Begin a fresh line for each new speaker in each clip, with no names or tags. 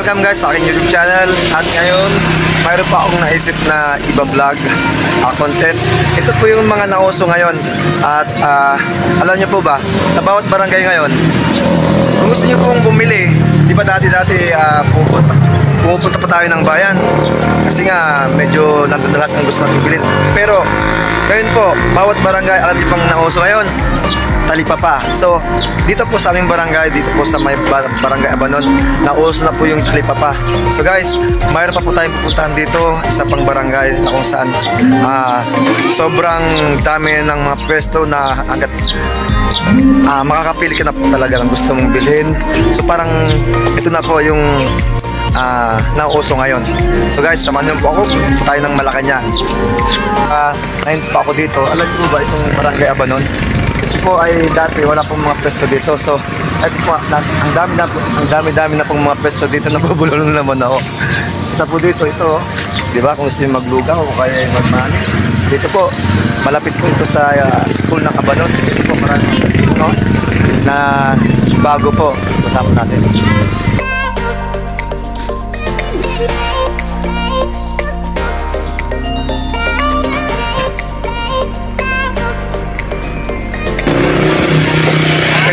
welcome guys sa aking YouTube channel. At ngayon, mayroon pa akong naisip na iba-vlog content. Ito po yung mga nauso ngayon. At alam niyo po ba, sa bawat barangay ngayon, kung gusto niyo pong bumili, di ba dati-dati pumupunta pa tayo ng bayan kasi nga medyo nandun na lahat ng gusto natin bilhin. Pero ngayon po, bawat barangay, alam niyo pang nauso ngayon, talipapa. So, dito po sa aming barangay, dito po sa may barangay Abanon, nauso na po yung talipapa. So guys, mayroon pa po tayong pupuntahan dito, isa pang barangay na kung saan sobrang dami ng mga pwesto na hanggat makakapili ka na po talaga ng gusto mong bilhin. So parang ito na po yung nauso ngayon. So guys, samahan niyo po ako, tayo ng Malacanang. Ngayon pa ako dito. Alam niyo ba itong barangay Abanon? Ito po ay dati wala pong mga pwesto dito. So ito po, ang dami na pong mga pwesto dito. Nabubulol naman ako. Isa po dito, ito, di ba, kung gusto niyo maglugaw o kaya magmani, dito po, malapit po ito sa school ng Abanon. Ito po, maraming no, na bago po. Punta po natin.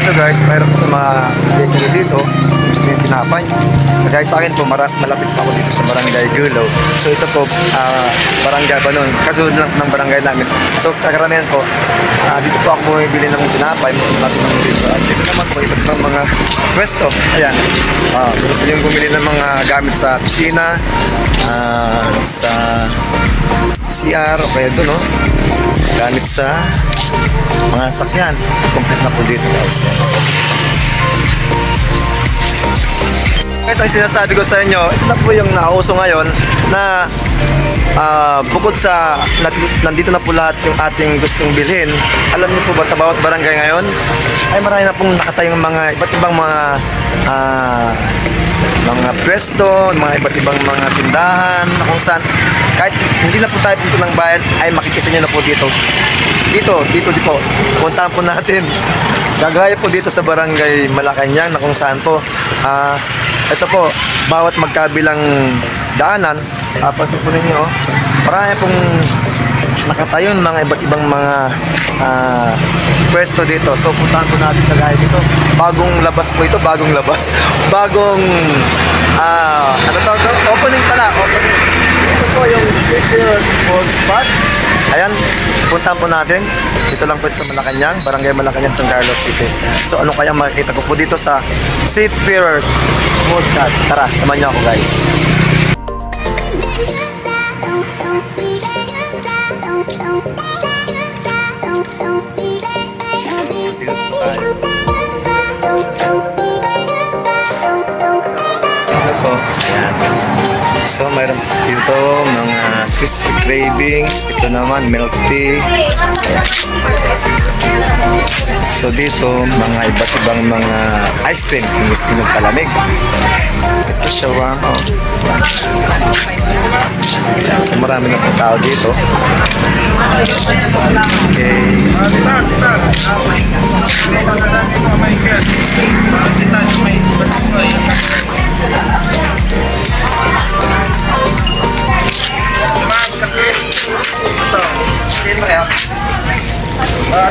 Ito guys, mayroon po mga bakery dito. Gusto nyo tinapay. Guys, sa akin po, malapit pa ako dito sa barangay Gulaw. So ito po, barangay Abanon, kasunod lang ng barangay namin. So karamihan po, dito po ako bumibili ng tinapay. Mas malapit naman dito. At dito naman po, iba't ibang mga pwesto. Ayan, gusto nyo bumili ng mga gamit sa kusina, sa CR, o kaya doon, no? Gamit sa mga sakyan. Complete na po dito guys. Guys, ang sinasabi ko sa inyo, ito na po yung nauso ngayon na bukod sa nandito na po lahat yung ating gustong bilhin. Alam niyo po ba sa bawat barangay ngayon ay marami na pong nakatayong mga iba't ibang mga pwesto, mga iba't ibang mga tindahan na kung saan kahit hindi na po tayo punta ng bayan ay makikita nyo na po dito po, puntahan po natin. Gagaya po dito sa barangay Malacanang na kung saan po ito po, bawat magkabilang daanan, pansin po ninyo, marami pong nakatayon mga iba't ibang mga pwesto dito. So puntahan po natin kagaya dito. Bagong labas po ito, bagong labas. Bagong ano tawag ito? Opening pala, opening. Ito po yung Baker's Food Spot. Ayan, puntahan po natin. Dito lang po sa Malacanang, barangay Malacanang, San Carlos City. So ano kaya makikita ko po dito sa Seafarers Food Spot? Tara, samahan niyo ako guys. So mayroon dito mga crispy cravings, ito naman milk tea. Ayan. So dito mga iba't ibang mga ice cream kung gusto nyo palamig. Ito shawarma. Ayan. So marami na po tao dito. Okay.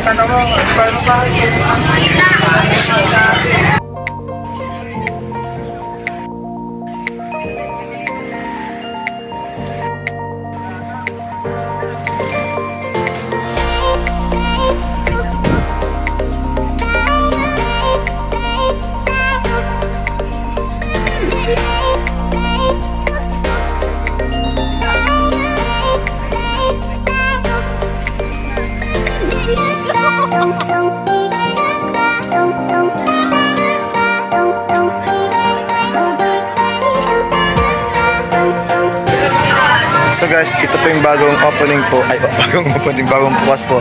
Tanong mo, paano ba? So guys, ito po yung bagong opening po, ay bagong bukas po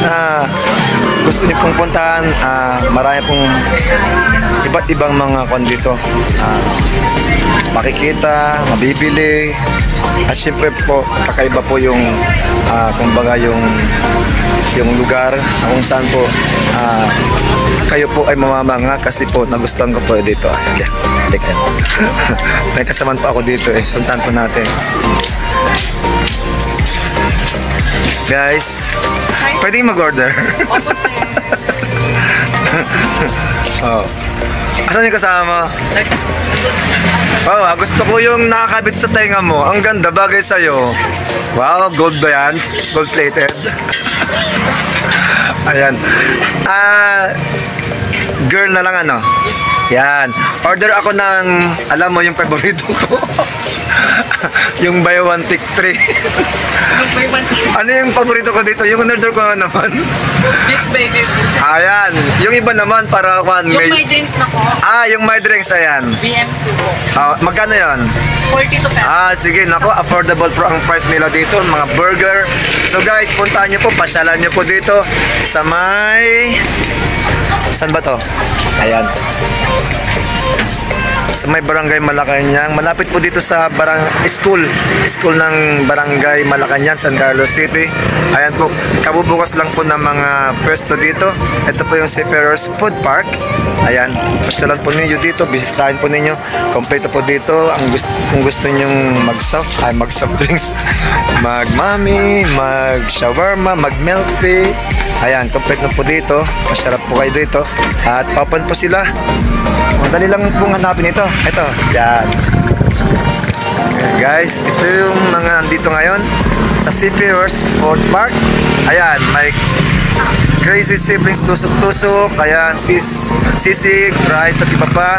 na gusto niyo pong puntahan. Marami pong iba't ibang mga kon dito, makikita, mabibili, at syempre po kakaiba po yung kumbaga yung yung lugar kung saan po kayo po ay mamamanga kasi po nagustuhan ko po dito. May kasamaan po ako dito puntahan po natin. Guys, pwede mag-order. Oh. Asan yung kasama? Oh, gusto ko yung nakakabit sa tenga mo. Ang ganda, bagay sa'yo. Wow, gold ba yan? Gold plated. Ayan. Girl na lang ano. Yan. Order ako ng, alam mo yung favorito ko. Yung buy one take 3. Ano yung paborito ko dito? Yung order ko naman.
This baby.
Ayan. Yung iba naman para kung
Yung may drinks na ko.
yung my drinks, ayan.
BM2 po.
Magkano yan?
42 pesos.
Sige, nako, affordable po ang price nila dito, mga burger. So guys, puntahan nyo po, pasyalan nyo po dito sa may... Saan ba to? Ayan. Sa may Barangay Malacañang. Malapit po dito sa school ng Barangay Malacañang, San Carlos City. Ayan po, kabubukas lang po ng mga pwesto dito. Ito po yung Seafarers Food Park. Ayan, pasyalan po ninyo dito, bisitahin po ninyo. Kompleto po dito. Kung gusto nyong mag-soft drinks, mag-mami, mag-shawarma, mag-milk tea. Ayan, kompleto po dito. Masarap po kayo dito. At papan po sila. Madali lang pong hanapin ito. Ito, yan. Ayan, guys, ito yung mga andito ngayon sa Seafarers Food Park. Ayan, may Crazy Siblings tusok-tusok. Ayan, sisig, rice at iba pa.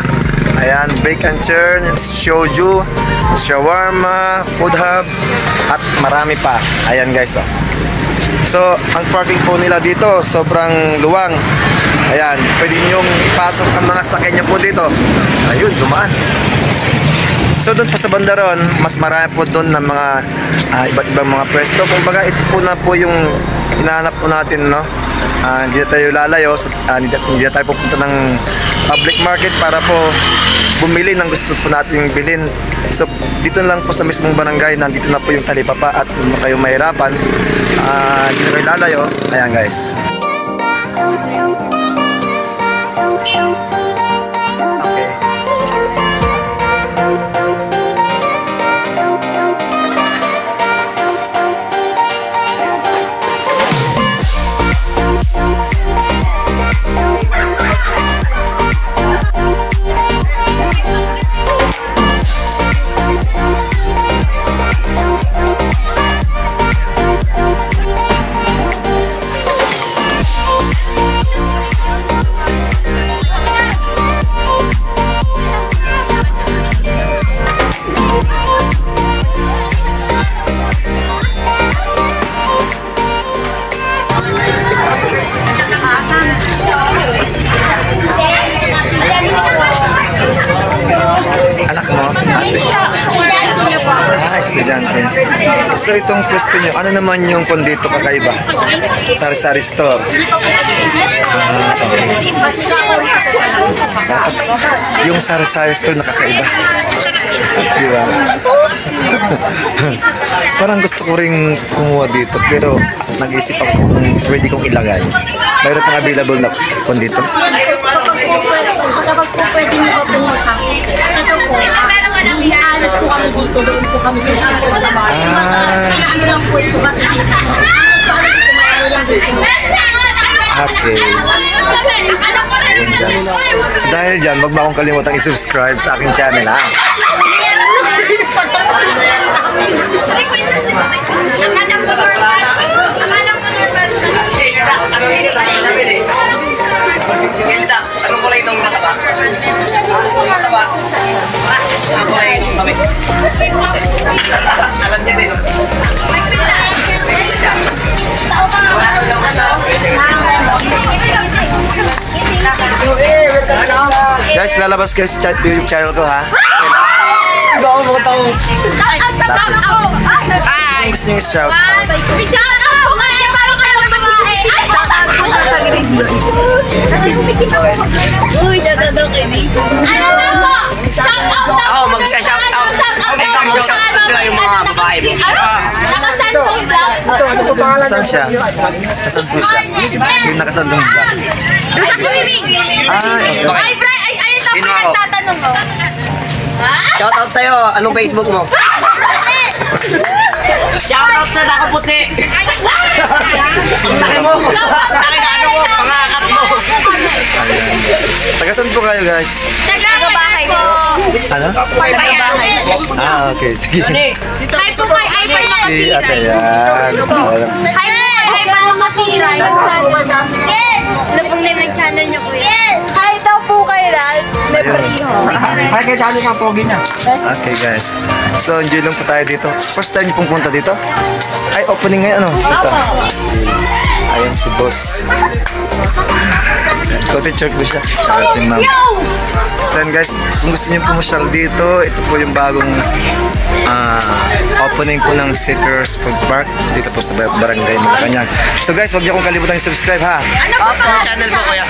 Ayan, bake and churn, shoju, shawarma, food hub, at marami pa. Ayan guys, oh. So, ang parking po nila dito, sobrang luwang. Ayan, pwede nyong ipasok ang mga sakyan nyo po dito. Ayun, dumaan. So, doon po sa bandaron, mas marami po doon ng mga iba't ibang mga pwesto. Kung baga, ito po na po yung hinahanap po natin, no? Hindi na tayo lalayo, hindi na tayo pupunta ng public market para po bumili ng gusto po natin bilhin. So, dito lang po sa mismong barangay, nandito na po yung talipapa at kung kayo mahirapan, hindi na kayo lalayo. Ayan guys. Estudyante. So itong pwesto nyo, ano naman yung kondito kakaiba? Sari-sari store. Okay. Yung sari-sari store nakakaiba. Di ba? Parang gusto ko rin kumuha dito pero nag-isip ako kung pwede kong ilagay. Mayroon pang available na kondito.
Kapag po pwede nyo po pumunta, ito po, inaalas po kami dito, doon po kami sa school. Ano lang po ito kasi dito.
Okay. Ayun guys. So dahil dyan, wag mo akong kalimutang i-subscribe sa aking channel, ha?
Anong kulay nung mataba? Mataba? Anong kulay nung tabi? Alam niya din.
Guys, lalabas kayo sa YouTube channel ko, ha?
Iba ako mga tao.
Kung gusto nyo i-shout out.
Shout out po kayo! Paano kayo mag-babae? Shout out po sa grade B. Kasi humikit ako.
Uy, shout out kay Divo.
Ano na po? Shout out na po!
Ako, magsa-shout out.
Shout out na po!
Mag-shout out na yung mga babae mo.
Nakasantong
Saan siya? Nasaan po siya? Yung nakasandong vlog.
Doon sa swimming.
Okay.
Ay, Bri, ayun na po
Sino ako?
nagtatanong mo.
Shoutout sa'yo. Anong Facebook mo?
Shoutout sa nakaputi.
Laki mo. Laki na ano mo. Pangakap mo.
Tagasan po kayo guys.
Nagbabahay po.
Ano?
Nagbabahay.
Okay, sige.
Hi po kay Ivan
Si
Makasira.
Ate yan.
Hi po kay Ivan Makasira. Yes! Ano pong name ng channel niyo po yun? Yes! Hi daw po kay Ral. Lebriho.
Ay, kaya dyan yung pogi niya.
Okay guys. So enjoy lang po tayo dito. First time pong punta dito? Ay, opening ngayon ano? Dito. Ayan si boss. Cottage po siya. Ayan si ma'am. So yan guys, kung gusto niyo pumasyal dito, ito po yung bagong opening po ng Seafarers Food Park dito po sa Barangay Malacanang. So guys, huwag niyo kong kalimutan i-subscribe ha.
Ano po
Channel mo, kuya.